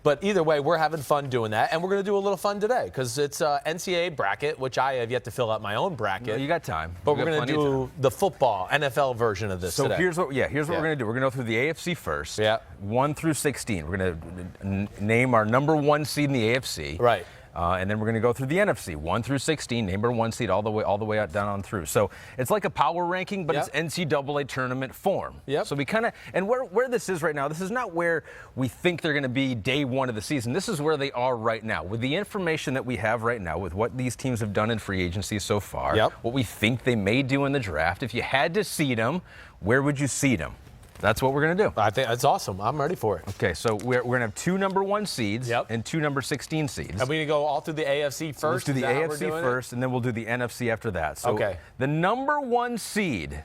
But either way, we're having fun doing that, and we're going to do a little fun today because it's NCAA bracket, which I have yet to fill out my own bracket. No, you got time. But we're going to do the football NFL version of this today. So here's what we're going to do. We're going to go through the AFC first. Yeah. 1 through 16. We're going to name our number 1 seed in the AFC. Right. And then we're going to go through the NFC, 1 through 16, number 1 seed all the way out, down on through. So it's like a power ranking, but it's NCAA tournament form. Yep. So we kind of, and where this is right now, this is not where we think they're going to be day 1 of the season. This is where they are right now. With the information that we have right now, with what these teams have done in free agency so far, what we think they may do in the draft, if you had to seed them, where would you seed them? That's what we're going to do. I think that's awesome. I'm ready for it. Okay, so we're going to have 2 number 1 seeds and 2 number 16 seeds. And we're going to go all through the AFC first? Let's do the AFC first, and then we'll do the NFC after that. So the number 1 seed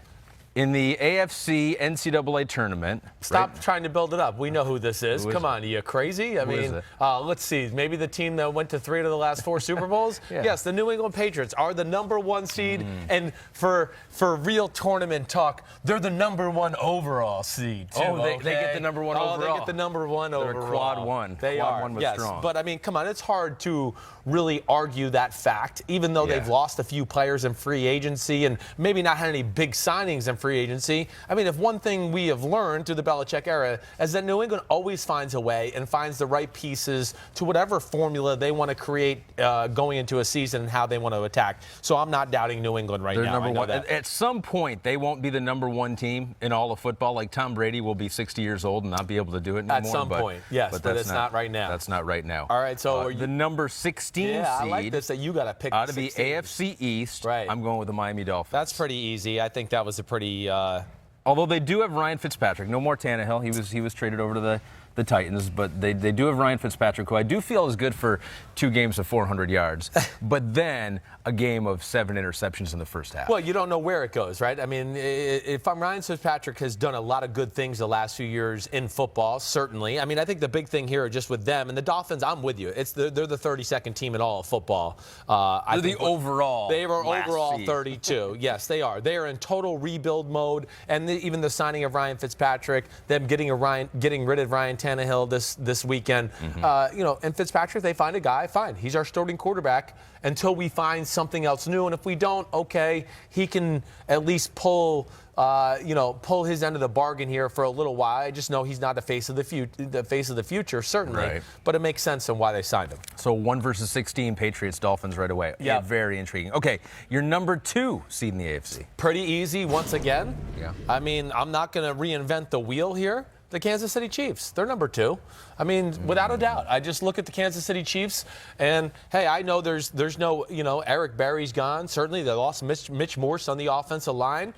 in the AFC NCAA tournament. Stop trying to build it up. We know who this is. Come on, are you crazy? I mean, let's see. Maybe the team that went to 3 of the last 4 Super Bowls? Yes, the New England Patriots are the number 1 seed. And for real tournament talk, they're the number 1 overall seed, too. Oh, they get the number 1 overall. They get the number 1 overall. They're quad 1. They quad are. 1 was yes, strong. but I mean, come on. It's hard to really argue that fact, even though they've lost a few players in free agency and maybe not had any big signings in free agency. I mean, if one thing we have learned through the Belichick era is that New England always finds a way and finds the right pieces to whatever formula they want to create going into a season and how they want to attack. So I'm not doubting New England right now. Number 1. At some point, they won't be the number 1 team in all of football. Like Tom Brady will be 60 years old and not be able to do it anymore. At some point, yes, but it's not right now. That's not right now. All right, so are you, the number 16 seed. I like this that you got to pick out of the AFC East. Right. I'm going with the Miami Dolphins. That's pretty easy. I think that was a pretty. Although they do have Ryan Fitzpatrick. No more Tannehill. He was traded over to the Titans, but they do have Ryan Fitzpatrick, who I do feel is good for 2 games of 400 yards, but then a game of 7 interceptions in the first half. Well, you don't know where it goes, right? I mean, if Ryan Fitzpatrick has done a lot of good things the last few years in football, certainly. I mean, I think the big thing here just with them and the Dolphins, I'm with you. They're the 32nd team in all of football. They're the overall. They were overall seed. 32. Yes, they are. They are in total rebuild mode, and even the signing of Ryan Fitzpatrick, them getting rid of Ryan Tannehill this weekend. And Fitzpatrick, they find a guy, fine. He's our starting quarterback until we find something else new. And if we don't, okay, he can at least pull his end of the bargain here for a little while. I just know he's not the face of the future, certainly. Right. But it makes sense on why they signed him. So 1 versus 16, Patriots, Dolphins right away. Yeah, very intriguing. Okay, your number 2 seed in the AFC. Pretty easy once again. Yeah. I mean, I'm not going to reinvent the wheel here. The Kansas City Chiefs, they're number 2. I mean, without a doubt. I just look at the Kansas City Chiefs, and hey, I know there's no, Eric Berry's gone. Certainly, they lost Mitch Morse on the offensive line.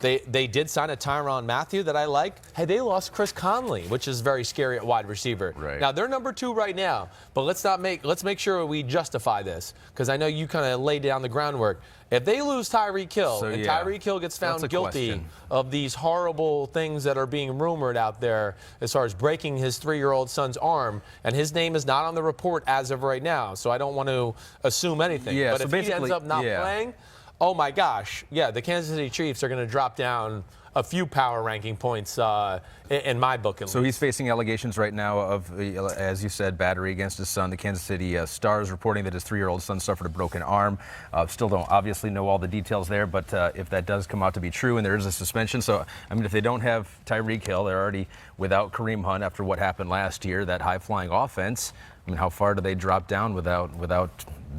They did sign a Tyrann Mathieu that I like. Hey, they lost Chris Conley, which is very scary at wide receiver. Right. Now they're number 2 right now, but let's make sure we justify this because I know you kind of laid down the groundwork. If they lose Tyreek Hill and Tyreek Hill gets found guilty of these horrible things that are being rumored out there as far as breaking his 3-year-old son's arm, and his name is not on the report as of right now, so I don't want to assume anything. Yeah, but so if he ends up not playing, oh my gosh, the Kansas City Chiefs are going to drop down a few power ranking points in my book. So he's facing allegations right now of, as you said, battery against his son. The Kansas City Star is reporting that his 3-year-old son suffered a broken arm. Still don't obviously know all the details there, but if that does come out to be true and there is a suspension, so, I mean, if they don't have Tyreek Hill, they're already without Kareem Hunt after what happened last year, that high-flying offense. I mean, how far do they drop down without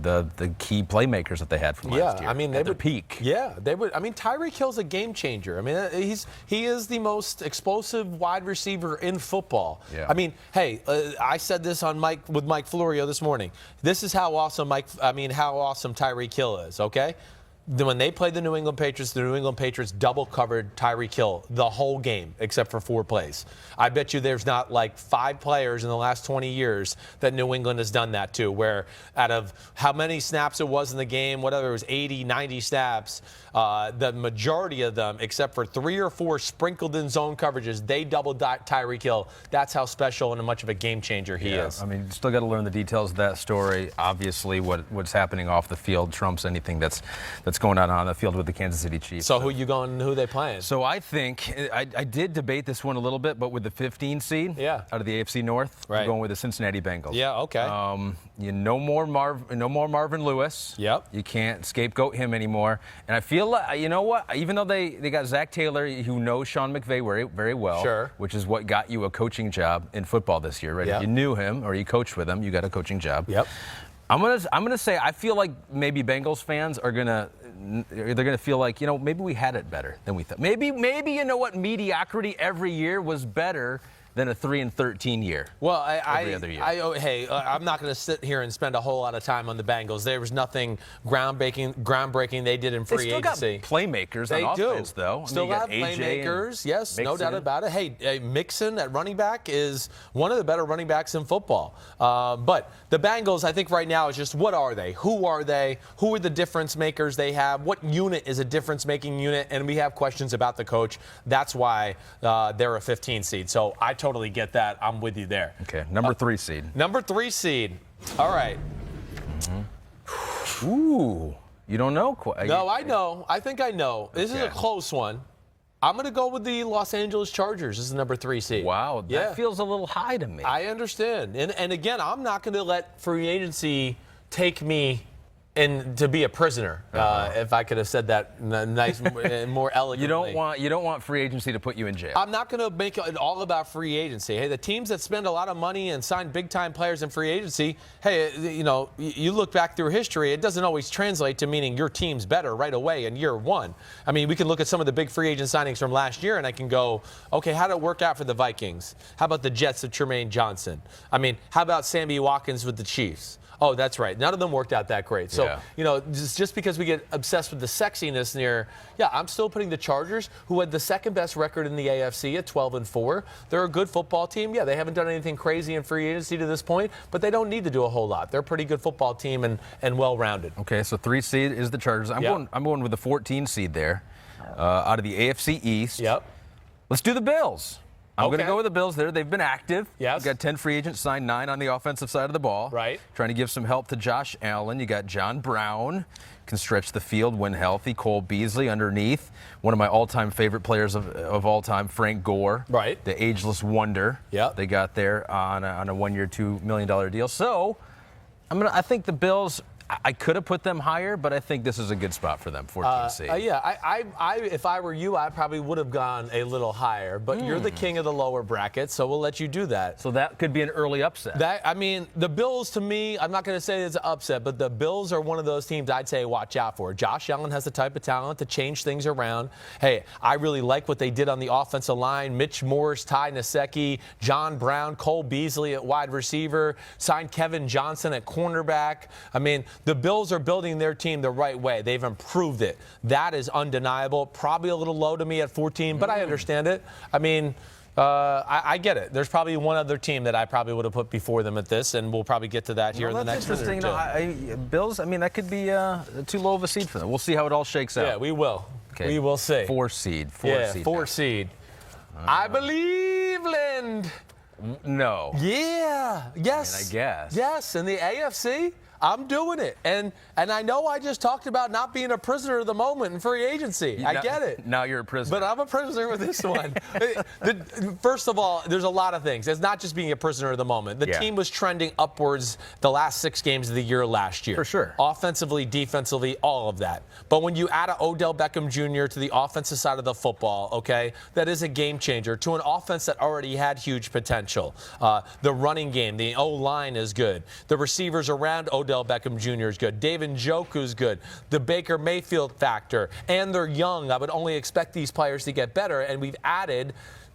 the key playmakers that they had from last year? I mean, they would peak. Yeah, they would. I mean, Tyreek Hill's a game changer. I mean, he is the most explosive wide receiver in football. Yeah. I mean, hey, I said this on with Mike Florio this morning. This is how awesome Tyreek Hill is. Okay. When they played the New England Patriots double covered Tyreek Hill the whole game except for 4 plays. I bet you there's not like 5 players in the last 20 years that New England has done that to, where out of how many snaps it was in the game, whatever it was, 80, 90 snaps, the majority of them, except for 3 or 4 sprinkled in zone coverages, they doubled Tyreek Hill. That's how special and much of a game changer he is. I mean, you still got to learn the details of that story. Obviously, what's happening off the field trumps anything that's that's going on the field with the Kansas City Chiefs. So who they playing? So I think I did debate this one a little bit, but with the 15 seed out of the AFC North, I'm going with the Cincinnati Bengals. Yeah, okay. No more Marvin Lewis. Yep. You can't scapegoat him anymore. And I feel like, you know what? Even though they got Zach Taylor, who knows Sean McVay very, very well, sure, which is what got you a coaching job in football this year, right? Yep. If you knew him or you coached with him, you got a coaching job. Yep. I'm gonna say I feel like maybe Bengals fans are gonna feel like, maybe we had it better than we thought. Maybe you know what, mediocrity every year was better than a 3-13 year. Well, every other year. I'm not going to sit here and spend a whole lot of time on the Bengals. There was nothing groundbreaking they did in free agency. They still got playmakers on offense, though. Still have playmakers, yes, no doubt about it. Hey, Mixon at running back is one of the better running backs in football. But the Bengals, I think right now is just, what are they? Who are they? Who are the difference makers they have? What unit is a difference-making unit? And we have questions about the coach. That's why they're a 15 seed. So I totally get that. I'm with you there. Okay, number 3 seed. Number 3 seed. All right. Mm-hmm. Ooh, you don't know quite. No, I know. I think I know. This is a close one. I'm going to go with the Los Angeles Chargers as the number 3 seed. Wow, that feels a little high to me. I understand. And again, I'm not going to let free agency take me and to be a prisoner, if I could have said that nice and more elegantly. You don't want free agency to put you in jail. I'm not going to make it all about free agency. Hey, the teams that spend a lot of money and sign big-time players in free agency, hey, you look back through history, it doesn't always translate to meaning your team's better right away in year one. I mean, we can look at some of the big free agent signings from last year, and I can go, okay, how did it work out for the Vikings? How about the Jets of Tremaine Johnson? I mean, how about Sammy Watkins with the Chiefs? Oh, that's right. None of them worked out that great. So, just because we get obsessed with the sexiness near, I'm still putting the Chargers, who had the second best record in the AFC at 12-4. They're a good football team. Yeah, they haven't done anything crazy in free agency to this point, but they don't need to do a whole lot. They're a pretty good football team and well-rounded. Okay, so 3 seed is the Chargers. I'm going with the 14 seed there, out of the AFC East. Yep. Let's do the Bills. I'm going to go with the Bills there. They've been active. Yes. You've got 10 free agents signed, 9 on the offensive side of the ball. Right. Trying to give some help to Josh Allen. You got John Brown, can stretch the field when healthy. Cole Beasley underneath. One of my all-time favorite players of all time, Frank Gore. Right. The ageless wonder. Yep. They got there on a 1-year, $2 million deal. So I think the Bills, I could have put them higher, but I think this is a good spot for them, 14 seed. If I were you, I probably would have gone a little higher, but you're the king of the lower bracket, so we'll let you do that. So that could be an early upset. The Bills, to me, I'm not going to say it's an upset, but the Bills are one of those teams I'd say watch out for. Josh Allen has the type of talent to change things around. Hey, I really like what they did on the offensive line. Mitch Morse, Ty Nsekhe, John Brown, Cole Beasley at wide receiver, signed Kevin Johnson at cornerback. I mean, the Bills are building their team the right way. They've improved it. That is undeniable. Probably a little low to me at 14, but I understand it. I mean, I get it. There's probably one other team that I probably would have put before them at this, and we'll probably get to that here in the next minute or two. Bills, that could be too low of a seed for them. We'll see how it all shakes out. Yeah, we will. Okay. We will see. 4 seed. 4 seed. I believe, Lind. No. Yeah. Yes. I guess. Yes, in the AFC. I'm doing it. And I know I just talked about not being a prisoner of the moment in free agency. I get it. Now you're a prisoner. But I'm a prisoner with this one. First of all, there's a lot of things. It's not just being a prisoner of the moment. The team was trending upwards the last 6 games of the year last year. For sure. Offensively, defensively, all of that. But when you add an Odell Beckham Jr. to the offensive side of the football, okay, that is a game changer to an offense that already had huge potential. The running game, the O-line is good. The receivers around Odell Beckham Jr. is good. David Njoku's good. The Baker Mayfield factor. And they're young. I would only expect these players to get better. And we've added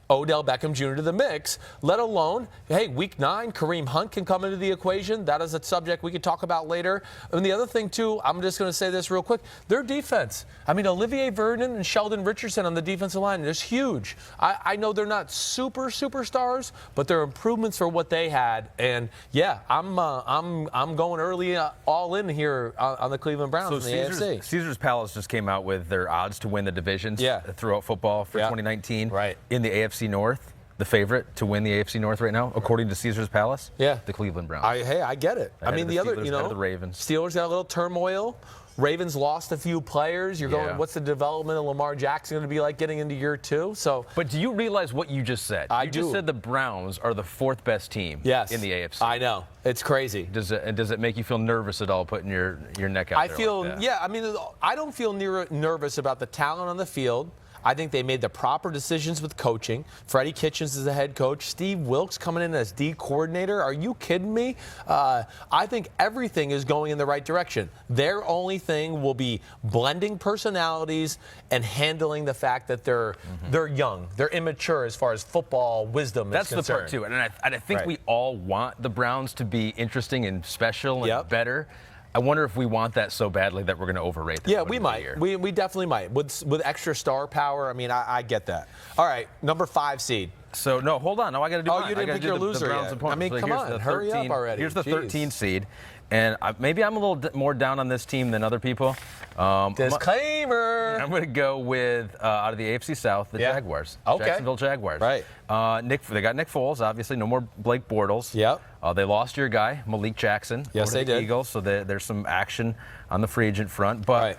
Odell Beckham Jr. to the mix, let alone, hey, week 9, Kareem Hunt can come into the equation. That is a subject we could talk about later. And the other thing, too, I'm just going to say this real quick, their defense. I mean, Olivier Vernon and Sheldon Richardson on the defensive line is huge. I know they're not superstars, but they're improvements for what they had. And, yeah, I'm going early all in here on the Cleveland Browns in the AFC. Caesars Palace just came out with their odds to win the divisions throughout football for 2019 right. in the AFC North. the favorite to win the AFC North right now, according to Caesar's Palace? Yeah. The Cleveland Browns. I get it. I mean, the other, Steelers, ahead of the Ravens. Steelers got a little turmoil. Ravens lost a few players. You're going, what's the development of Lamar Jackson going to be like getting into year 2? So, but do you realize what you just said? You just said the Browns are the 4th best team in the AFC. I know. It's crazy. Does it make you feel nervous at all putting your neck out there? I feel, like that? I mean, I don't feel nervous about the talent on the field. I think they made the proper decisions with coaching. Freddie Kitchens is the head coach. Steve Wilks coming in as D coordinator. Are you kidding me? I think everything is going in the right direction. Their only thing will be blending personalities and handling the fact that they're young. They're immature as far as football wisdom is concerned. That's the part, too. And I think we all want the Browns to be interesting and special and better. I wonder if we want that so badly that we're going to overrate them. Yeah, we might. We definitely might. With extra star power, I mean, I get that. All right, number 5 seed. So, no, hold on. No, I got to do mine. You didn't pick your loser yet. I mean, come on, hurry up already. Here's the 13 seed. And maybe I'm a little more down on this team than other people. Disclaimer. I'm going to go with, out of the AFC South, the Jaguars. Okay. Jacksonville Jaguars. Right. They got Nick Foles, obviously. No more Blake Bortles. Yep. They lost your guy, Malik Jackson. Yes, they did. Eagles, so there's some action on the free agent front. But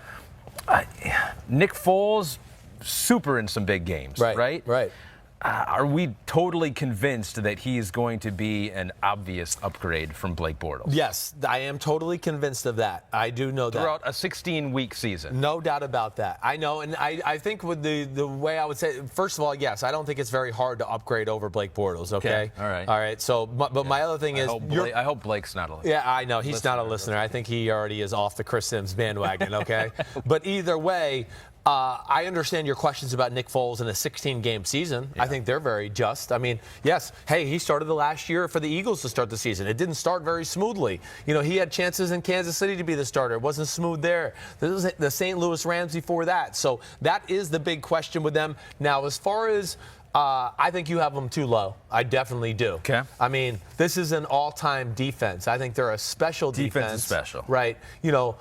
Nick Foles, super in some big games, right? Right. Are we totally convinced that he is going to be an obvious upgrade from Blake Bortles? Yes, I am totally convinced of that. I do know that. Throughout a 16-week season. No doubt about that. I know, and I think with the way I would say, first of all, yes, I don't think it's very hard to upgrade over Blake Bortles, okay? All right. All right, so, but my other thing is... I hope Blake's not a listener. Yeah, I know. He's not a listener. I think he already is off the Chris Simms bandwagon, okay? But either way... I understand your questions about Nick Foles in a 16-game season. I think they're very just. I mean, yes, hey, he started the last year for the Eagles to start the season. It didn't start very smoothly. You know, he had chances in Kansas City to be the starter. It wasn't smooth there. This was the St. Louis Rams before that. So that is the big question with them. Now, as far as I think you have them too low. I definitely do. Okay. I mean, this is an all-time defense. I think they're a special defense. Defense is special. Right. You know,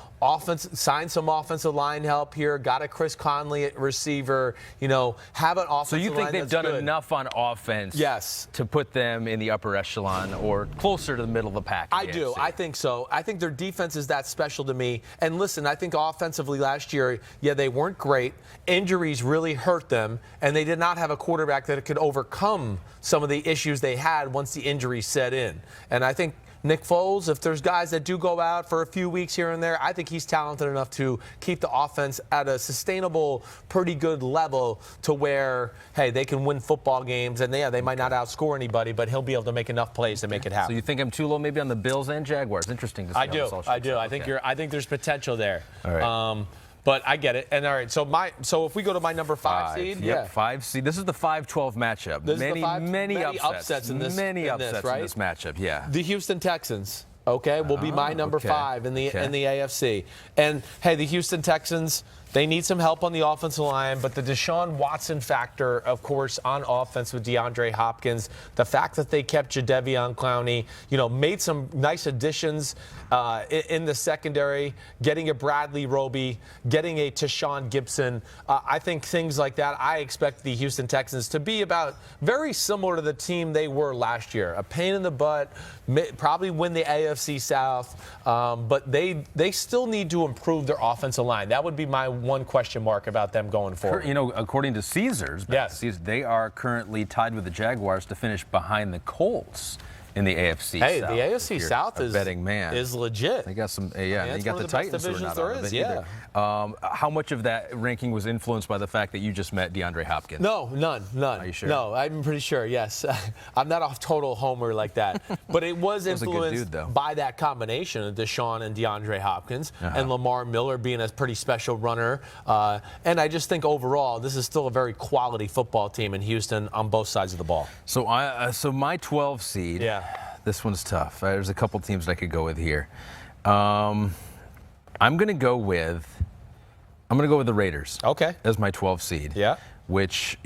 signed some offensive line help here, got a Chris Conley at receiver, you know, have an offensive line. So you think they've done enough on offense to put them in the upper echelon or closer to the middle of the pack? I do. I think so. I think their defense is that special to me. And listen, I think offensively last year, they weren't great. Injuries really hurt them, and they did not have a quarterback that could overcome some of the issues they had once the injuries set in. And I think Nick Foles, if there's guys that do go out for a few weeks here and there, I think he's talented enough to keep the offense at a sustainable, pretty good level to where, hey, they can win football games. And they might not outscore anybody, but he'll be able to make enough plays to make it happen. So you think I'm too low maybe on the Bills and Jaguars? Interesting to see. I do. I think there's potential there. All right. But I get it. And all right, so if we go to my number 5 seed, 5 seed. This is the 5-12 matchup. Many upsets in this matchup. Yeah. The Houston Texans, will be my number 5 in the AFC. And hey, the Houston Texans, they need some help on the offensive line, but the Deshaun Watson factor, of course, on offense with DeAndre Hopkins, the fact that they kept Jadeveon Clowney, made some nice additions in the secondary, getting a Bradley Roby, getting a Tashawn Gibson. I think things like that, I expect the Houston Texans to be about very similar to the team they were last year. A pain in the butt, probably win the AFC South, but they still need to improve their offensive line. That would be my one question mark about them going forward. According to Caesars, they are currently tied with the Jaguars to finish behind the Colts in the AFC South. Hey, the AFC South is legit. They got some, you got the Titans who are not out of it either. How much of that ranking was influenced by the fact that you just met DeAndre Hopkins? No, none. Are you sure? No, I'm pretty sure, yes. I'm not a total homer like that. But it was influenced by that combination of Deshaun and DeAndre Hopkins and Lamar Miller being a pretty special runner. And I just think overall, this is still a very quality football team in Houston on both sides of the ball. So my 12 seed, this one's tough. There's a couple teams that I could go with here. I'm going to go with the Raiders. Okay. As my 12 seed. Yeah. Which,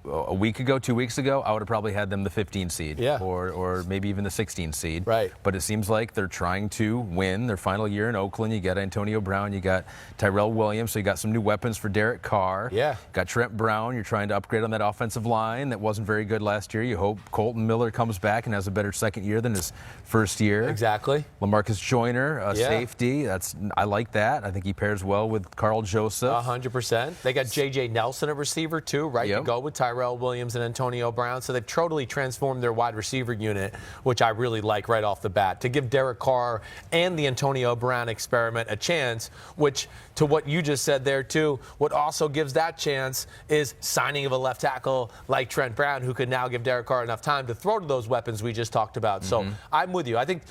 a week ago, 2 weeks ago, I would have probably had them the 15 seed, Yeah. or maybe even the 16 seed. Right. But it seems like they're trying to win their final year in Oakland. You got Antonio Brown, you got Tyrell Williams, so you got some new weapons for Derek Carr. Yeah. Got Trent Brown. You're trying to upgrade on that offensive line that wasn't very good last year. You hope Colton Miller comes back and has a better second year than his first year. Exactly. LaMarcus Joyner, safety. I like that. I think he pairs well with Carl Joseph. 100%. They got J.J. Nelson at receiver, too, right? Yep. To go with Tyrell Williams and Antonio Brown. So they've totally transformed their wide receiver unit, which I really like right off the bat. To give Derek Carr and the Antonio Brown experiment a chance, which, to what you just said there, too, what also gives that chance is signing of a left tackle like Trent Brown, who could now give Derek Carr enough time to throw to those weapons we just talked about. So I'm with you. I think,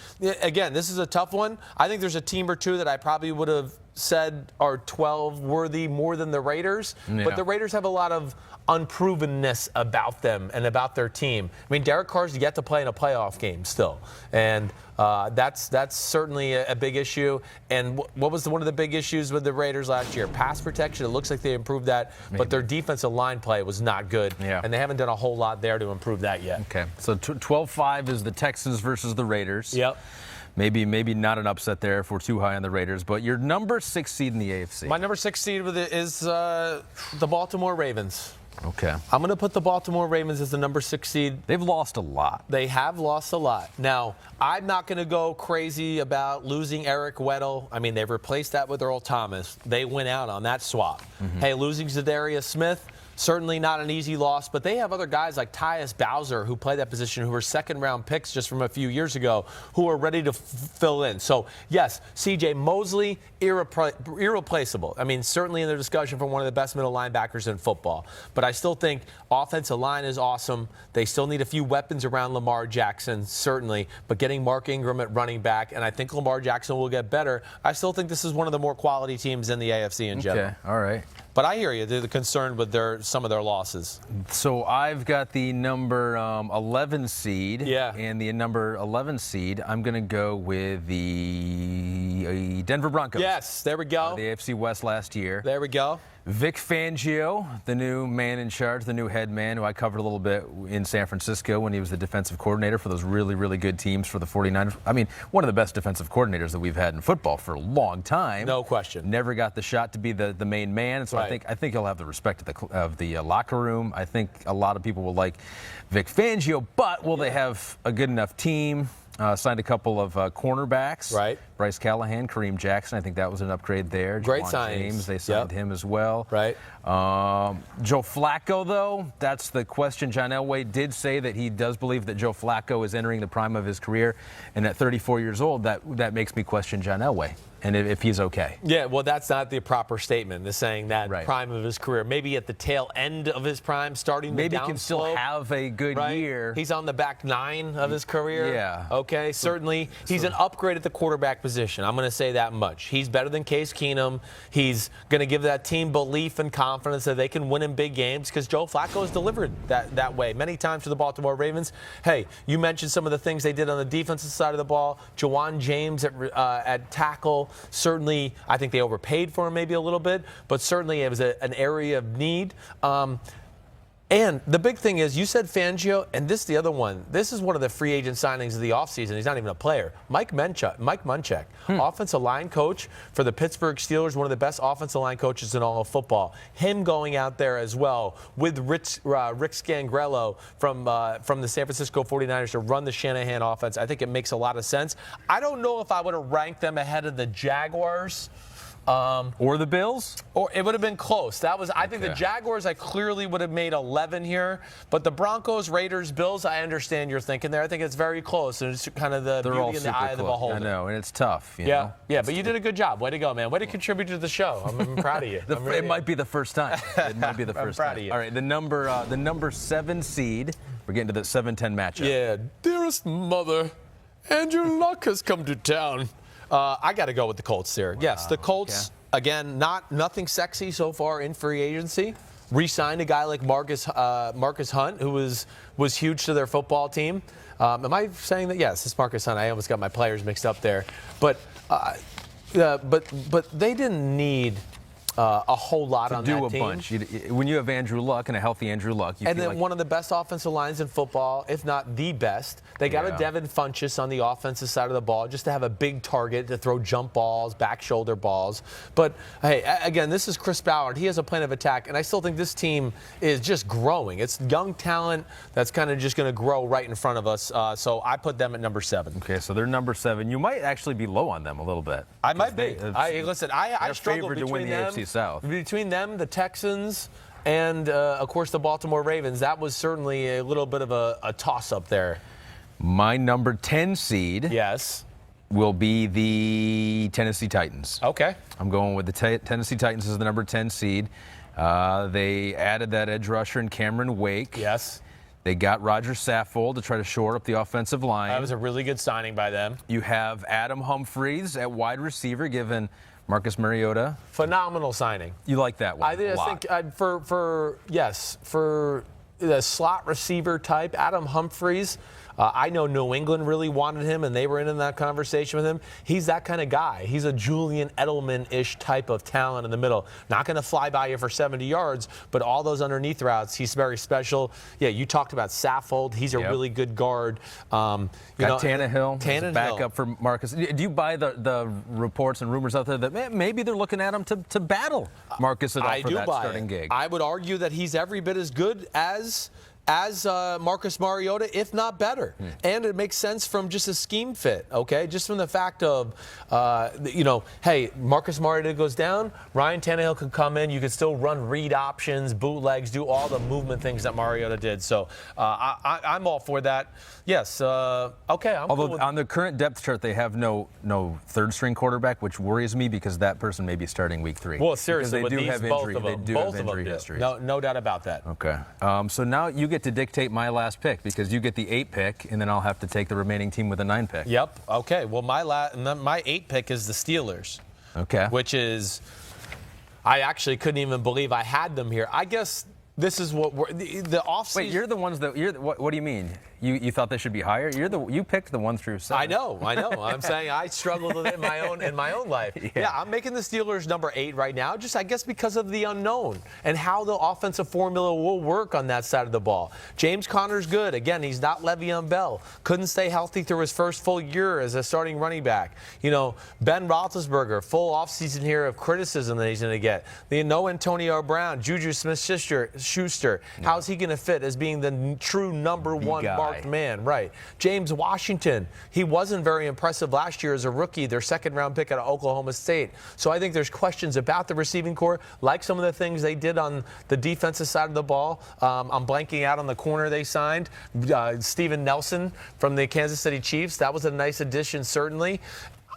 again, this is a tough one. I think there's a team or two that I probably would have said are 12 worthy more than the Raiders, but the Raiders have a lot of unprovenness about them and about their team. I mean, Derek Carr's yet to play in a playoff game still, and that's certainly a big issue. And what was one of the big issues with the Raiders last year? Pass protection. It looks like they improved that, but their defensive line play was not good, and they haven't done a whole lot there to improve that yet. Okay, so 12-5 is the Texans versus the Raiders. Yep. Maybe not an upset there if we're too high on the Raiders, but your number 6 seed in the AFC. My number 6 seed is the Baltimore Ravens. Okay. I'm going to put the Baltimore Ravens as the number 6 seed. They've lost a lot. They have lost a lot. Now, I'm not going to go crazy about losing Eric Weddle. I mean, they've replaced that with Earl Thomas. They went out on that swap. Hey, losing Zadarius Smith, certainly not an easy loss, but they have other guys like Tyus Bowser who play that position who were second-round picks just from a few years ago who are ready to fill in. So, yes, C.J. Mosley, irreplaceable. I mean, certainly in the discussion for one of the best middle linebackers in football. But I still think offensive line is awesome. They still need a few weapons around Lamar Jackson, certainly, but getting Mark Ingram at running back, and I think Lamar Jackson will get better. I still think this is one of the more quality teams in the AFC in general. Okay, all right. But I hear you. They're concerned with some of their losses. So I've got the number 11 seed. Yeah. And the number 11 seed, I'm going to go with the Denver Broncos. Yes, there we go. The AFC West last year. There we go. Vic Fangio, the new man in charge, the new head man, who I covered a little bit in San Francisco when he was the defensive coordinator for those really, really good teams for the 49ers. I mean, one of the best defensive coordinators that we've had in football for a long time. No question. Never got the shot to be the main man, so Right. I think he'll have the respect of the locker room. I think a lot of people will like Vic Fangio, but will they have a good enough team? Signed a couple of cornerbacks. Right. Bryce Callahan, Kareem Jackson. I think that was an upgrade there. Great Juwan signings. James, they signed him as well. Right. Joe Flacco, though, that's the question. John Elway did say that he does believe that Joe Flacco is entering the prime of his career. And at 34 years old, that makes me question John Elway and if he's okay. Yeah, well, that's not the proper statement. They're saying that Right. prime of his career. Maybe at the tail end of his prime, starting Maybe the he can still downslope, have a good right? year. He's on the back 9 of his career. Yeah. Okay, certainly. He's an upgrade at the quarterback position. I'm going to say that much. He's better than Case Keenum. He's going to give that team belief and confidence that they can win in big games because Joe Flacco has delivered that way many times for the Baltimore Ravens. Hey, you mentioned some of the things they did on the defensive side of the ball. Juwan James at tackle, certainly I think they overpaid for him maybe a little bit, but certainly it was an area of need. And the big thing is, you said Fangio, and this is the other one. This is one of the free agent signings of the offseason. He's not even a player. Mike Munchak, offensive line coach for the Pittsburgh Steelers, one of the best offensive line coaches in all of football. Him going out there as well with Rick Scangrello from the San Francisco 49ers to run the Shanahan offense. I think it makes a lot of sense. I don't know if I would have ranked them ahead of the Jaguars. Or the Bills? Or it would have been close. I think the Jaguars, I clearly would have made 11 here. But the Broncos, Raiders, Bills, I understand you're thinking there. I think it's very close. And it's kind of the beauty in the eye of the beholder. I know, and it's tough. You Yeah, know? yeah, but you did a good job. Way to go, man. Way to contribute to the show. I'm proud of you. It might be the first time. It might be the first proud time. of you. All right, the number 7 seed. We're getting to the 7-10 matchup. Yeah, dearest mother, Andrew Luck has come to town. I got to go with the Colts here. Yes, the Colts. Okay. Again, nothing sexy so far in free agency. Re-signed a guy like Marcus Hunt, who was huge to their football team. Am I saying that? Yes, it's Marcus Hunt. I almost got my players mixed up there. But they didn't need a whole lot on that team. Do a bunch. When you have Andrew Luck and a healthy Andrew Luck, you and feel then like one of the best offensive lines in football, if not the best. They got a Devin Funchess on the offensive side of the ball just to have a big target to throw jump balls, back shoulder balls. But, hey, again, this is Chris Ballard. He has a plan of attack, and I still think this team is just growing. It's young talent that's kind of just going to grow right in front of us. So I put them at number 7. Okay, so they're number 7. You might actually be low on them a little bit. I might be. Listen, I struggle favored to win the AFC South. Between them, the Texans, and, of course, the Baltimore Ravens. That was certainly a little bit of a toss-up there. My number 10 seed will be the Tennessee Titans. Okay. I'm going with the Tennessee Titans as the number 10 seed. They added that edge rusher in Cameron Wake. Yes. They got Roger Saffold to try to shore up the offensive line. That was a really good signing by them. You have Adam Humphries at wide receiver, given Marcus Mariota. Phenomenal signing. You like that one? I think for the slot receiver type, Adam Humphries. I know New England really wanted him, and they were in that conversation with him. He's that kind of guy. He's a Julian Edelman-ish type of talent in the middle. Not going to fly by you for 70 yards, but all those underneath routes, he's very special. Yeah, you talked about Saffold. He's a really good guard. Got Tannehill, backup for Marcus. Do you buy the reports and rumors out there that maybe they're looking at him to battle Marcus at all for that starting gig? I would argue that he's every bit as good as Marcus Mariota, if not better. And it makes sense from just a scheme fit, okay? Just from the fact of, hey, Marcus Mariota goes down, Ryan Tannehill could come in, you could still run read options, bootlegs, do all the movement things that Mariota did. So I'm all for that. Yes, okay. Although cool on the current depth chart, they have no third-string quarterback, which worries me because that person may be starting week 3. Well, seriously, because they do have injury. They do have injury history. No doubt about that. Okay. So now you get to dictate my last pick because you get the 8 pick, and then I'll have to take the remaining team with a 9 pick. Yep. Okay. Well, my 8 pick is the Steelers. Okay. Which is, I actually couldn't even believe I had them here. I guess this is what the offseason. Wait, you're the ones that what do you mean? You thought they should be higher? You picked the 1 through 7. I know. I'm saying I struggled with it in my own life. Yeah, I'm making the Steelers number 8 right now, just I guess because of the unknown and how the offensive formula will work on that side of the ball. James Conner's good. Again, he's not Le'Veon Bell. Couldn't stay healthy through his first full year as a starting running back. Ben Roethlisberger, full offseason here of criticism that he's going to get. No Antonio Brown, Juju Smith-Schuster. How's he going to fit as being the true number 1 marked man, right? James Washington, he wasn't very impressive last year as a rookie, their second-round pick out of Oklahoma State. So I think there's questions about the receiving core, like some of the things they did on the defensive side of the ball. I'm blanking out on the corner they signed, Steven Nelson from the Kansas City Chiefs. That was a nice addition, certainly.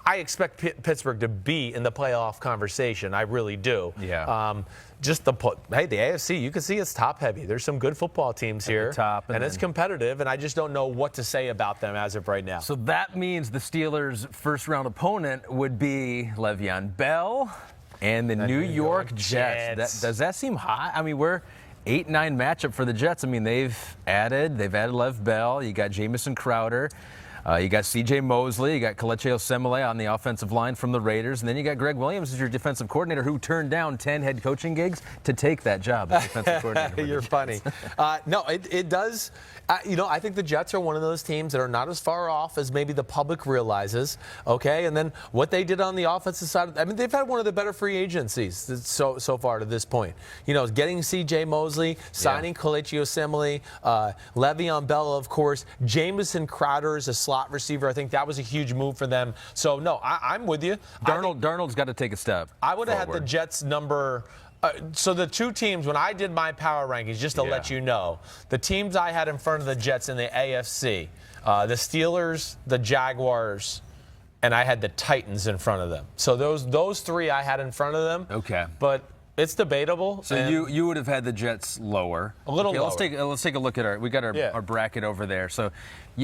I expect Pittsburgh to be in the playoff conversation. I really do. Yeah. The AFC, you can see it's top-heavy. There's some good football teams here. And it's competitive, and I just don't know what to say about them as of right now. So that means the Steelers' first-round opponent would be Le'Veon Bell and the New York Jets. Does that seem high? I mean, we're 8-9 matchup for the Jets. I mean, they've added Lev Bell. You got Jamison Crowder. You got C.J. Mosley, you got Kelechi Osemele on the offensive line from the Raiders, and then you got Greg Williams as your defensive coordinator, who turned down 10 head coaching gigs to take that job as defensive coordinator. You're funny. No, it does. I think the Jets are one of those teams that are not as far off as maybe the public realizes. Okay, and then what they did on the offensive side, I mean, they've had one of the better free agencies so far to this point. Getting C.J. Mosley, signing Kelechi Osemele, Le'Veon Bell, of course, Jamison Crowder is a slot receiver. I think that was a huge move for them. So, no, I'm with you. Darnold's got to take a step. I would have had the Jets number. So the two teams, when I did my power rankings, just to let you know, the teams I had in front of the Jets in the AFC, the Steelers, the Jaguars, and I had the Titans in front of them. So those 3 I had in front of them. Okay. But it's debatable. So you would have had the Jets lower. A little lower. Let's take a look at our bracket over there. So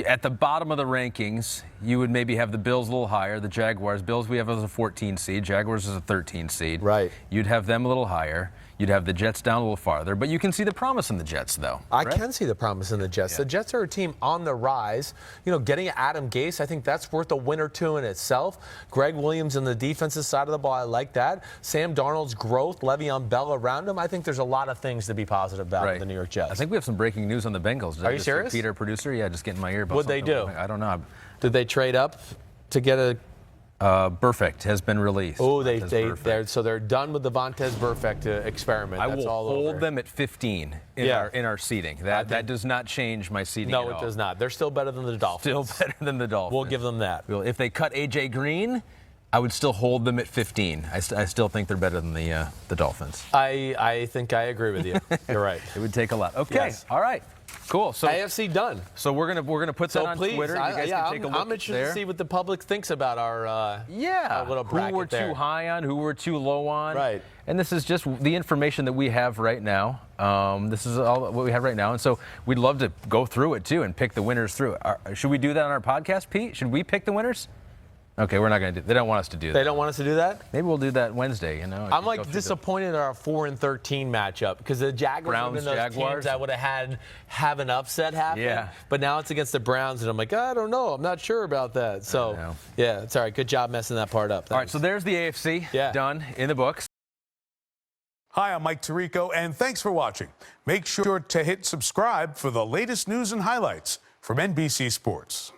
at the bottom of the rankings, You would maybe have the Bills a little higher, the Jaguars. Bills we have as a 14 seed, Jaguars as a 13 seed. Right. You'd have them a little higher. You'd have the Jets down a little farther, but you can see the promise in the Jets, though. I can see the promise in the Jets. The Jets are a team on the rise. You know, getting Adam Gase, I think that's worth a win or two in itself. Greg Williams on the defensive side of the ball, I like that. Sam Darnold's growth, Le'Veon Bell around him. I think there's a lot of things to be positive about in the New York Jets. I think we have some breaking news on the Bengals. Are you serious? Peter, producer, just get in my ear about What'd they do? I don't know. Did they trade up to get a... Burfict has been released. Oh, they're done with the Vontaze Burfict experiment. I That's will all hold over. them at 15 in our seeding. That does not change my seeding. No, at all. it does not. They're still better than the Dolphins. Still better than the Dolphins. We'll give them that. If they cut AJ Green, I would still hold them at 15. I still think they're better than the Dolphins. I think I agree with you. You're right. It would take a lot. Okay. Yes. All right. Cool. So AFC done. So we're gonna put that on please, Twitter. You guys can take a look I'm interested there. to see what the public thinks about our little bracket who we're there. too high on, who we're too low on. Right. And this is just the information that we have right now. This is all what we have right now, and so we'd love to go through it too and pick the winners through it. Should we do that on our podcast, Pete? Should we pick the winners? Okay, we're not going to do. They don't want us to do that. They don't want us to do that? Maybe we'll do that Wednesday. You know. I'm like disappointed in our 4-13 matchup because the Jaguars have been those Jaguars. teams that would have an upset happen. Yeah. But now it's against the Browns, and I'm like, I don't know. I'm not sure about that. So yeah, it's all right. Good job messing that part up. Thanks. All right, so there's the AFC done in the books. Hi, I'm Mike Tirico, and thanks for watching. Make sure to hit subscribe for the latest news and highlights from NBC Sports.